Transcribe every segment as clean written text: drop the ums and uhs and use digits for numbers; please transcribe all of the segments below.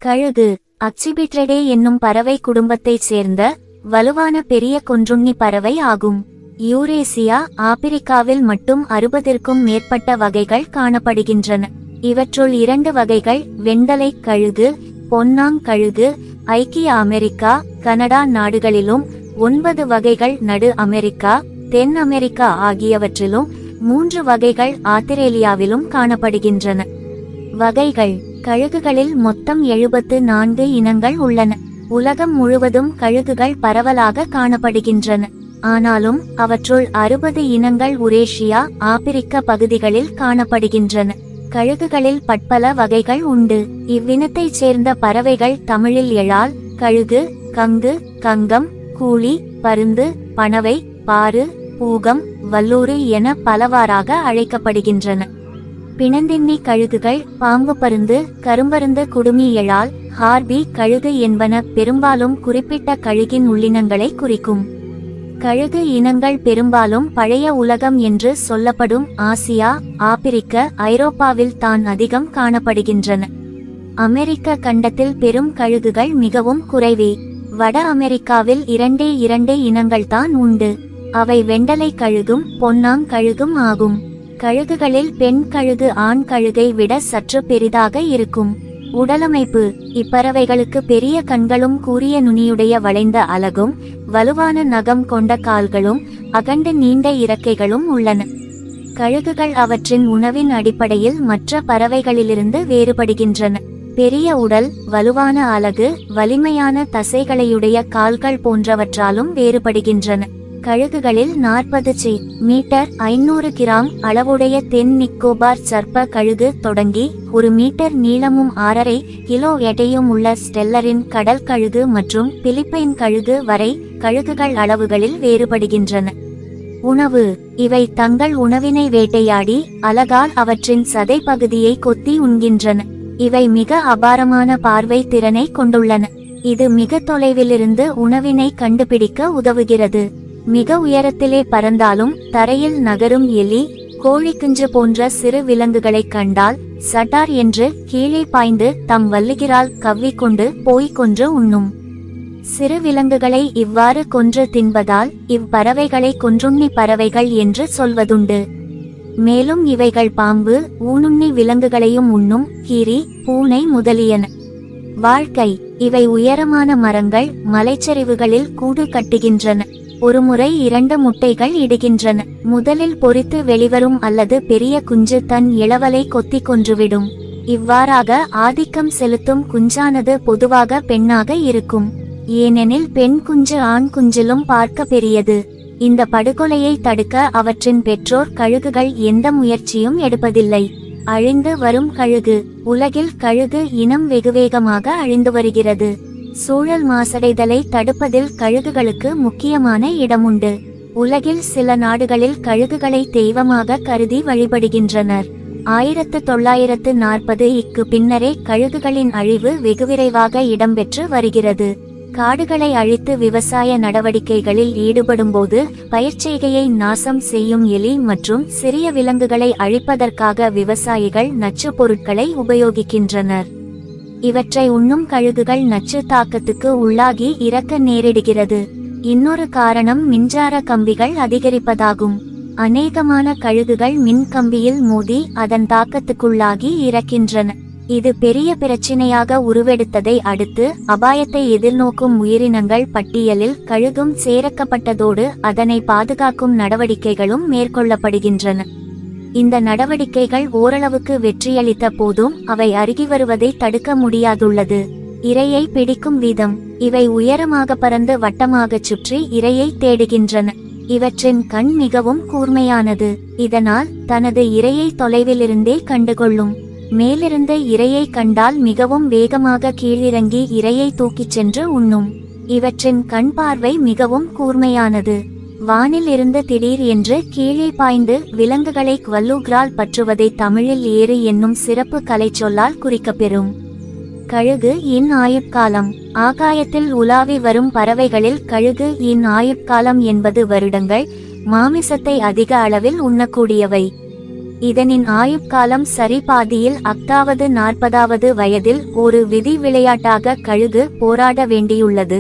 கழுகு அக்சிபிட்ரிடே என்னும் பறவை குடும்பத்தைச் சேர்ந்த வலுவான பெரிய கொன்றுண்ணி பறவை ஆகும். யூரேசியா, ஆப்பிரிக்காவில் மட்டும் 60க்கும் மேற்பட்ட வகைகள் காணப்படுகின்றன. இவற்றுள் 2 வகைகள் வெண்டலை கழுகு, பொன்னாங் கழுகு ஐக்கிய அமெரிக்கா, கனடா நாடுகளிலும், 9 வகைகள் நடு அமெரிக்கா, தென் அமெரிக்கா ஆகியவற்றிலும், 3 வகைகள் ஆத்திரேலியாவிலும் காணப்படுகின்றன. வகைகள்: கழுகுகளில் மொத்தம் 74 இனங்கள் உள்ளன. உலகம் முழுவதும் கழுகுகள் பரவலாக காணப்படுகின்றன. ஆனாலும் அவற்றுள் 60 இனங்கள் யுரேஷியா, ஆப்பிரிக்க பகுதிகளில் காணப்படுகின்றன. கழுகுகளில் பற்பல வகைகள் உண்டு. இவ்வினத்தைச் சேர்ந்த பறவைகள் தமிழில் எழால், கழுகு, கங்கு, கங்கம், கூலி, பருந்து, பணவை, பாரு, பூகம், வல்லூறு என பலவாறாக அழைக்கப்படுகின்றன. பிணந்தின்னி கழுகுகள், பாம்பு பருந்து, கரும்பருந்து குடுமி எழால், ஹார்பி கழுகு என்பன பெரும்பாலும் குறிப்பிட்ட கழுகின் உள்ளினங்களை குறிக்கும். கழுகு இனங்கள் பெரும்பாலும் பழைய உலகம் என்று சொல்லப்படும் ஆசியா, ஆப்பிரிக்க, ஐரோப்பாவில் தான் அதிகம் காணப்படுகின்றன. அமெரிக்க கண்டத்தில் பெரும் கழுகுகள் மிகவும் குறைவே. வட அமெரிக்காவில் 2 இனங்கள்தான் உண்டு. அவை வெண்டலை கழுகும், பொன்னாங் கழுகும் ஆகும். கழுகுகளில் பெண் கழுகு ஆண் கழுகை விட சற்று பெரிதாக இருக்கும். உடலமைப்பு: இப்பறவைகளுக்கு பெரிய கண்களும் கூரிய நுனியுடைய வளைந்த அலகும், வலுவான நகம் கொண்ட கால்களும், அகண்டு நீண்ட இறக்கைகளும் உள்ளன. கழுகுகள் அவற்றின் உணவின் அடிப்படையில் மற்ற பறவைகளிலிருந்து வேறுபடுகின்றன. பெரிய உடல், வலுவான அலகு, வலிமையான தசைகளையுடைய கால்கள் போன்றவற்றாலும் வேறுபடுகின்றன. கழுகுகளில் 40 மீட்டர் 500 கிராம் அளவுடைய தென் நிக்கோபார் சர்ப்ப கழுகு தொடங்கி 1 மீட்டர் நீளமும் 6.5 கிலோ எடையும் உள்ள ஸ்டெல்லரின் கடல் கழுகு மற்றும் பிலிப்பைன் கழுகு வரை கழுகுகள் அளவுகளில் வேறுபடுகின்றன. உணவு: இவை தங்கள் உணவினை வேட்டையாடி அலகால் அவற்றின் சதை பகுதியை கொத்தி உண்கின்றன. இவை மிக அபாரமான பார்வை திறனை கொண்டுள்ளன. இது மிக தொலைவிலிருந்து உணவினை கண்டுபிடிக்க உதவுகிறது. மிக உயரத்திலே பறந்தாலும் தரையில் நகரும் எலி, கோழிக்குஞ்சு போன்ற சிறு விலங்குகளை கண்டால் சட்டார் என்று கீழே பாய்ந்து தம் வல்லுகிறால் கவ்விக்கொண்டு போய் கொன்று உண்ணும். சிறு விலங்குகளை இவ்வாறு கொன்று தின்பதால் இவ்வறவைகளை கொன்றுண்ணி பறவைகள் என்று சொல்வதுண்டு. மேலும் இவைகள் பாம்பு, ஊனுண்ணி விலங்குகளையும் உண்ணும். கீரி, பூனை முதலியன. வாழ்க்கை: இவை உயரமான மரங்கள், மலைச்சரிவுகளில் கூடு கட்டுகின்றன. ஒருமுறை 2 முட்டைகள் இடுகின்றன. முதலில் பொரித்து வெளிவரும் அல்லது பெரிய குஞ்சு தன் இளவலை கொத்தி கொன்றுவிடும். இவ்வாறாக ஆதிக்கம் செலுத்தும் குஞ்சானது பொதுவாக பெண்ணாக இருக்கும். ஏனெனில் பெண் குஞ்சு ஆண் குஞ்சிலும் பார்க்க பெரியது. இந்த படுகொலையை தடுக்க அவற்றின் பெற்றோர் கழுகுகள் எந்த முயற்சியும் எடுப்பதில்லை. அழிந்து வரும் கழுகு: உலகில் கழுகு இனம் வெகுவேகமாக அழிந்து வருகிறது. சூழல் மாசடைதலை தடுப்பதில் கழுகுகளுக்கு முக்கியமான இடமுண்டு. உலகில் சில நாடுகளில் கழுகுகளை தெய்வமாக கருதி வழிபடுகின்றனர். 1940க்கு பின்னரே கழுகுகளின் அழிவு வெகுவிரைவாக இடம்பெற்று வருகிறது. காடுகளை அழித்து விவசாய நடவடிக்கைகளில் ஈடுபடும்போது பயிர்ச்செய்கையை நாசம் செய்யும் எலி மற்றும் சிறிய விலங்குகளை அழிப்பதற்காக விவசாயிகள் நச்சு பொருட்களை உபயோகிக்கின்றனர். இவற்றை உண்ணும் கழுகுகள் நச்சு தாக்கத்துக்கு உள்ளாகி இறக்க நேரிடுகிறது. இன்னொரு காரணம் மின்சார கம்பிகள் அதிகரிப்பதாகும். அநேகமான கழுகுகள் மின் கம்பியில் மோதி அதன் தாக்கத்துக்குள்ளாகி இறக்கின்றன. இது பெரிய பிரச்சினையாக உருவெடுத்ததை அடுத்து அபாயத்தை எதிர்நோக்கும் உயிரினங்கள் பட்டியலில் கழுகும் சேர்க்கப்பட்டதோடு அதனை பாதுகாக்கும் நடவடிக்கைகளும் மேற்கொள்ளப்படுகின்றன. இந்த நடவடிக்கைகள் ஓரளவுக்கு வெற்றியளித்த போதும் அவை அருகி வருவதை தடுக்க முடியாதுள்ளது. இரையை பிடிக்கும் விதம்: இவை உயரமாக பறந்து வட்டமாகச் சுற்றி இரையை தேடுகின்றன. இவற்றின் கண் மிகவும் கூர்மையானது. இதனால் தனது இரையை தொலைவிலிருந்தே கண்டுகொள்ளும். மேலிருந்து இரையை கண்டால் மிகவும் வேகமாக கீழிறங்கி இரையை தூக்கிச் சென்று உண்ணும். இவற்றின் கண் பார்வை மிகவும் கூர்மையானது. வானில் இருந்து திடீர் என்று கீழே பாய்ந்து விலங்குகளை வல்லூக்ரால் பற்றுவதை தமிழில் ஏறு என்னும் சிறப்பு கலைச்சொல்லால் குறிக்கப்பெறும். கழுகு இன் ஆயுட்காலம்: ஆகாயத்தில் உலாவி வரும் பறவைகளில் கழுகு இன் ஆயுட்காலம் 80 வருடங்கள். மாமிசத்தை அதிக அளவில் உண்ணக்கூடியவை. இதனின் ஆயுட்காலம் சரி பாதியில் 40வது வயதில் ஒரு விதி விளையாட்டாக கழுகு போராட வேண்டியுள்ளது.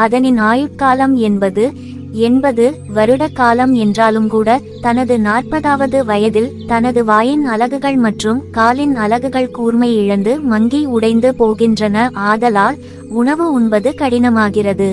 அதனின் ஆயுட்காலம் 80 வருட காலம் என்றாலும் கூட தனது 40வது வயதில் தனது வாயின் அலகுகள் மற்றும் காலின் அலகுகள் கூர்மை இழந்து மங்கி உடைந்து போகின்றன. ஆதலால் உணவு உண்பது கடினமாகிறது.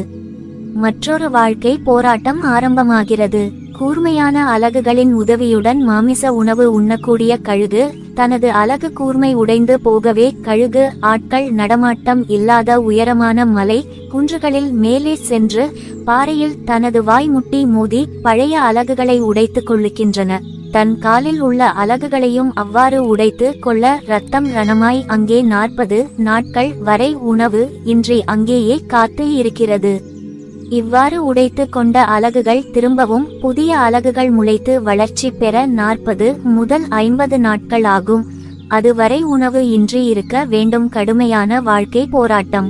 மற்றொரு வாழ்க்கை போராட்டம் ஆரம்பமாகிறது. கூர்மையான அலகுகளின் உதவியுடன் மாமிச உணவு உண்ணக்கூடிய கழுகு தனது அலகு கூர்மை உடைந்து போகவே கழுகு ஆட்கள் நடமாட்டம் இல்லாத உயரமான மலை குன்றுகளில் மேலே சென்று பாறையில் தனது வாய் முட்டி மோதி பழைய அலகுகளை உடைத்து கொள்ளுகின்றன. தன் காலில் உள்ள அலகுகளையும் அவ்வாறு உடைத்து கொள்ள இரத்தம் ரணமாய் அங்கே 40 நாட்கள் வரை உணவு இன்றி அங்கேயே காத்து இருக்கிறது. இவ்வாறு உடைத்து கொண்ட அலகுகள் திரும்பவும் புதிய அலகுகள் முளைத்து வளர்ச்சி பெற 40 முதல் 50 நாட்கள் ஆகும். அதுவரை உணவு இன்றி இருக்க வேண்டும். கடுமையான வாழ்க்கை போராட்டம்.